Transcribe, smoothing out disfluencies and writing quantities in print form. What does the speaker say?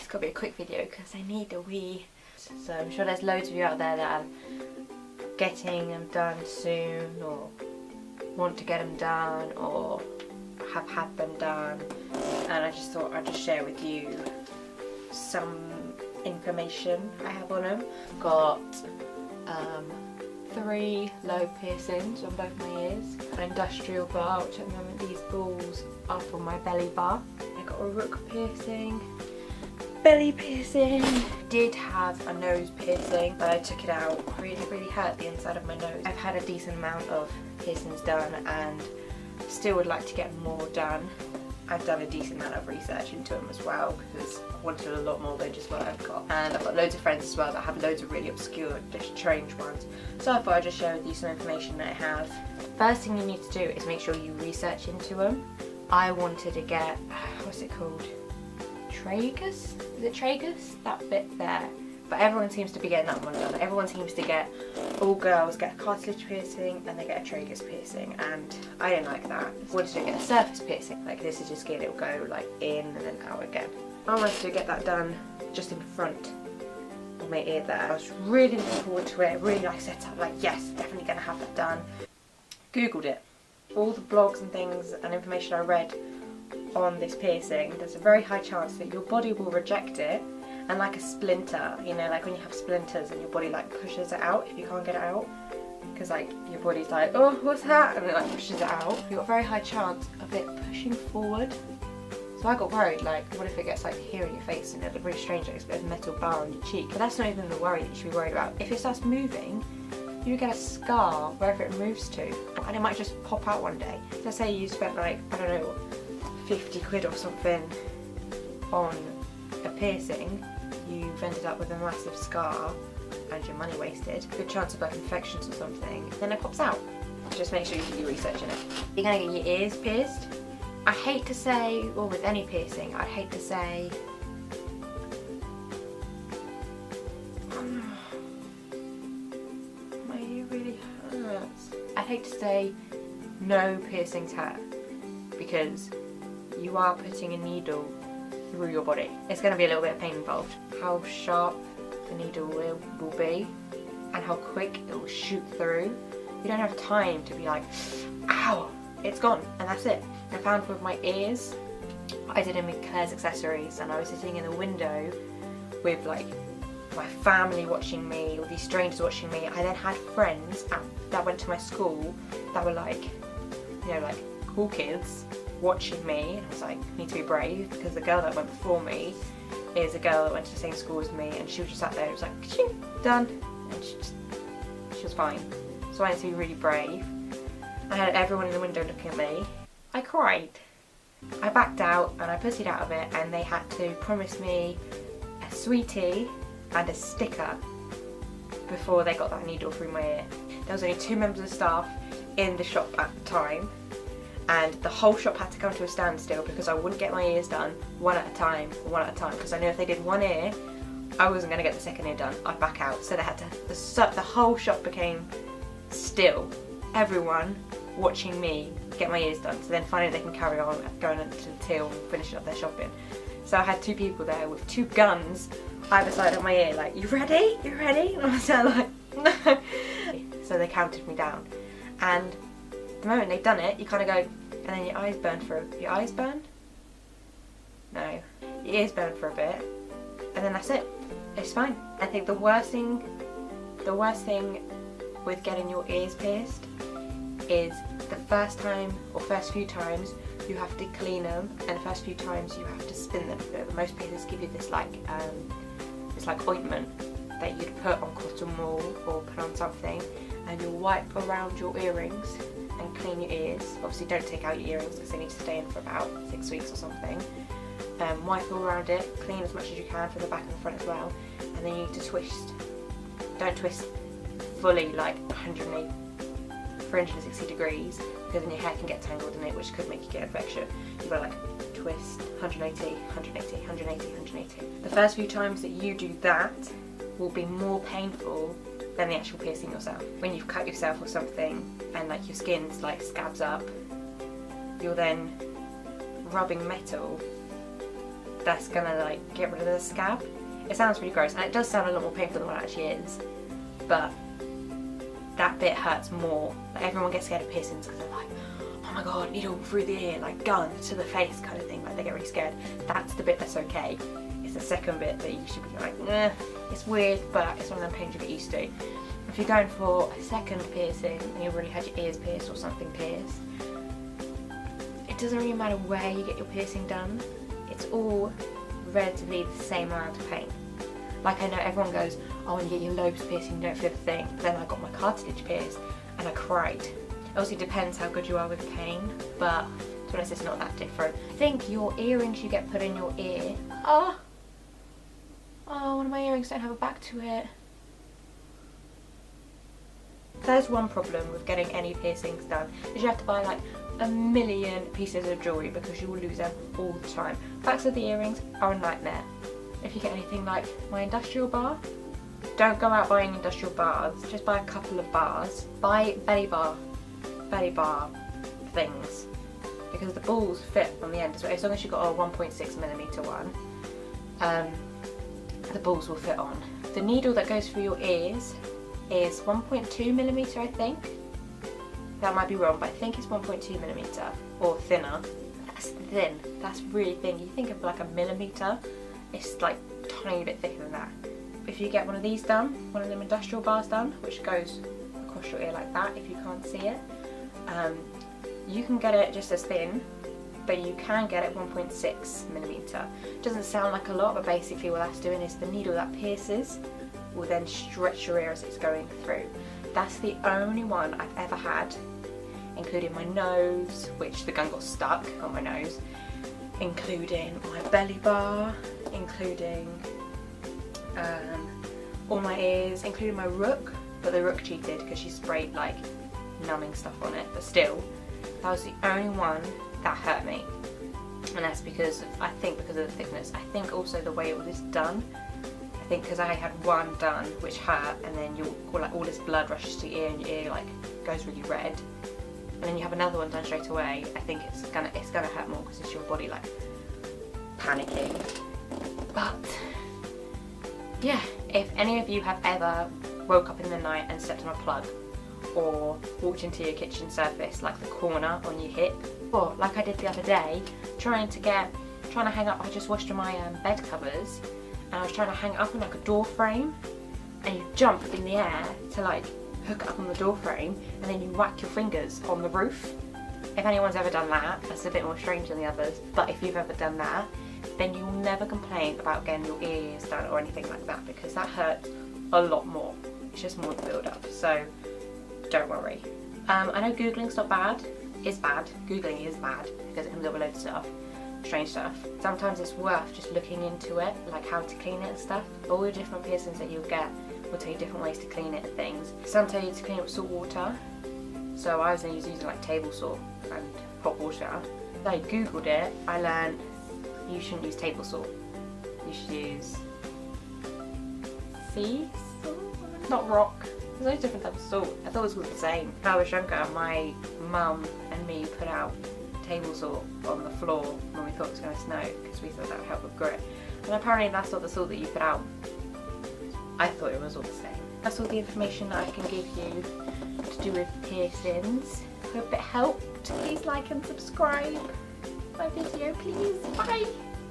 got to be a quick video because I need a wee. So I'm sure there's loads of you out there that are getting them done soon, or want to get them done, or have had them done, and I just thought I'd just share with you some information I have on them. Got 3 lobe piercings on both my ears, an industrial bar, which at the moment these balls are from my belly bar. I got a rook piercing, belly piercing, did have a nose piercing but I took it out. Really hurt the inside of my nose. I've had a decent amount of piercings done and still would like to get more done. I've done a decent amount of research into them as well because I wanted a lot more than just what I've got. And I've got loads of friends as well that have loads of really obscure, just strange ones. So I thought I'd just share with you some information that I have. First thing you need to do is make sure you research into them. I wanted to get, what's it called? Tragus? Is it tragus? That bit there. But everyone seems to be getting that one done. Everyone seems to get, all girls get a cartilage piercing and they get a tragus piercing, and I didn't like that. I wanted to get a surface piercing, like this is just skin, it'll go like in and then out again. I wanted to get that done just in front of my ear there. I was really looking forward to it, really like set up, like yes, definitely gonna have that done. Googled it. All the blogs and things and information I read on this piercing, there's a very high chance that your body will reject it. And like a splinter, you know, like when you have splinters and your body like pushes it out if you can't get it out. Because like your body's like, oh, what's that? And it like pushes it out. You've got a very high chance of it pushing forward. So I got worried, like, what if it gets like here in your face and it looks really strange, like it's a metal bar on your cheek. But that's not even the worry that you should be worried about. If it starts moving, you get a scar wherever it moves to. And it might just pop out one day. Let's say you spent like, I don't know, 50 quid or something on a piercing. You've ended up with a massive scar and your money wasted. Good chance of like infections or something. Then it pops out. Just make sure you do your research in it. You're gonna get your ears pierced. I hate to say, or with any piercing, I'd hate to say my ear really hurts. I hate to say no piercings hurt, because you are putting a needle through your body. It's going to be a little bit of pain involved. How sharp the needle will be and how quick it will shoot through. You don't have time to be like, ow, it's gone, and that's it. I found with my ears, I did them with Claire's Accessories, and I was sitting in the window with like my family watching me, all these strangers watching me. I then had friends that went to my school that were like, you know, like cool kids watching me, and I was like, need to be brave, because the girl that went before me is a girl that went to the same school as me, and she was just sat there, it was like, done, and she was fine. So I had to be really brave. I had everyone in the window looking at me. I cried. I backed out and I pussied out of it, and they had to promise me a sweetie and a sticker before they got that needle through my ear. There was only 2 members of staff in the shop at the time, and the whole shop had to come to a standstill because I wouldn't get my ears done one at a time, because I knew if they did one ear, I wasn't going to get the second ear done. I'd back out. So they had to, the whole shop became still. Everyone watching me get my ears done, so then finally they can carry on going into the till and finishing up their shopping. So I had 2 people there with 2 guns either side of my ear, like, you ready? You ready? And I was there like, no. So they counted me down, and the moment they'd done it, you kind of go, and then your eyes burn for your eyes burn? No. Your ears burn for a bit, and then that's it. It's fine. I think the worst thing with getting your ears pierced is the first time or first few times you have to clean them, and the first few times you have to spin them. Most places give you this like ointment that you'd put on cotton wool or put on something, and you'll wipe around your earrings and clean your ears. Obviously don't take out your earrings because they need to stay in for about 6 weeks or something. Wipe all around it, clean as much as you can from the back and the front as well, and then you need to twist. Don't twist fully like 360 degrees, because then your hair can get tangled in it, which could make you get infection. You've got to like twist 180, 180, 180, 180. The first few times that you do that will be more painful than the actual piercing yourself. When you've cut yourself or something and like your skin's like scabs up, you're then rubbing metal that's gonna like get rid of the scab. It sounds really gross, and it does sound a lot more painful than what it actually is, but that bit hurts more. Like, everyone gets scared of piercings because they're like, oh my god, needle through the ear, like gun to the face kind of thing, like they get really scared. That's the bit that's okay. It's the second bit that you should be like, eh, it's weird, but it's one of them pains you get used to. If you're going for a second piercing and you've already had your ears pierced or something pierced, it doesn't really matter where you get your piercing done. It's all relatively the same amount of pain. Like, I know everyone goes, oh, when you get your lobes pierced, you don't feel a thing. Then I got my cartilage pierced and I cried. It obviously depends how good you are with pain, but to be honest, it's not that different. I think your earrings you get put in your ear. Oh, one of my earrings don't have a back to it. There's one problem with getting any piercings done, is you have to buy like a million pieces of jewellery because you will lose them all the time. Backs of the earrings are a nightmare. If you get anything like my industrial bar, don't go out buying industrial bars, just buy a couple of bars. Buy belly bar things, because the balls fit on the end as well. As long as you've got a 1.6mm one, the balls will fit on. The needle that goes through your ears is 1.2mm, I think. That might be wrong, but I think it's 1.2mm or thinner. That's thin. That's really thin. You think of like a millimetre, it's like a tiny bit thicker than that. If you get one of these done, one of them industrial bars done, which goes across your ear like that if you can't see it, you can get it just as thin, but you can get it 1.6mm. Doesn't sound like a lot, but basically what that's doing is the needle that pierces will then stretch your ear as it's going through. That's the only one I've ever had, including my nose, which the gun got stuck on my nose, including my belly bar, including all my ears, including my rook, but the rook cheated because she sprayed like numbing stuff on it, but still, that was the only one that hurt me. And that's because, I think because of the thickness. I think also the way it was done. I think because I had one done which hurt, and then all this blood rushes to your ear and your ear like goes really red, and then you have another one done straight away. I think it's gonna hurt more because it's your body like panicking. But yeah, if any of you have ever woke up in the night and stepped on a plug, or walked into your kitchen surface like the corner on your hip, or like I did the other day, trying to hang up, I just washed my bed covers, and I was trying to hang it up on like a door frame, and you jump in the air to like hook it up on the door frame, and then you whack your fingers on the roof. If anyone's ever done that, that's a bit more strange than the others, but if you've ever done that, then you'll never complain about getting your ears done or anything like that, because that hurts a lot more. It's just more the build up, so don't worry. I know Googling's not bad. It's bad. Googling is bad because it comes up with loads of stuff, strange stuff. Sometimes it's worth just looking into it, like how to clean it and stuff. All the different piercings that you'll get will tell you different ways to clean it and things. Some tell you to clean it with salt water, so I was using like table salt and hot water. So I googled it, I learned you shouldn't use table salt. You should use sea salt, not rock. There's loads of different types of salt. I thought it was all the same. When I was younger, my mum and me put out table salt on the floor when we thought it was going to snow, because we thought that would help with grit. And apparently that's not the salt that you put out. I thought it was all the same. That's all the information that I can give you to do with piercings. Hope it helped. Please like and subscribe my video, please. Bye!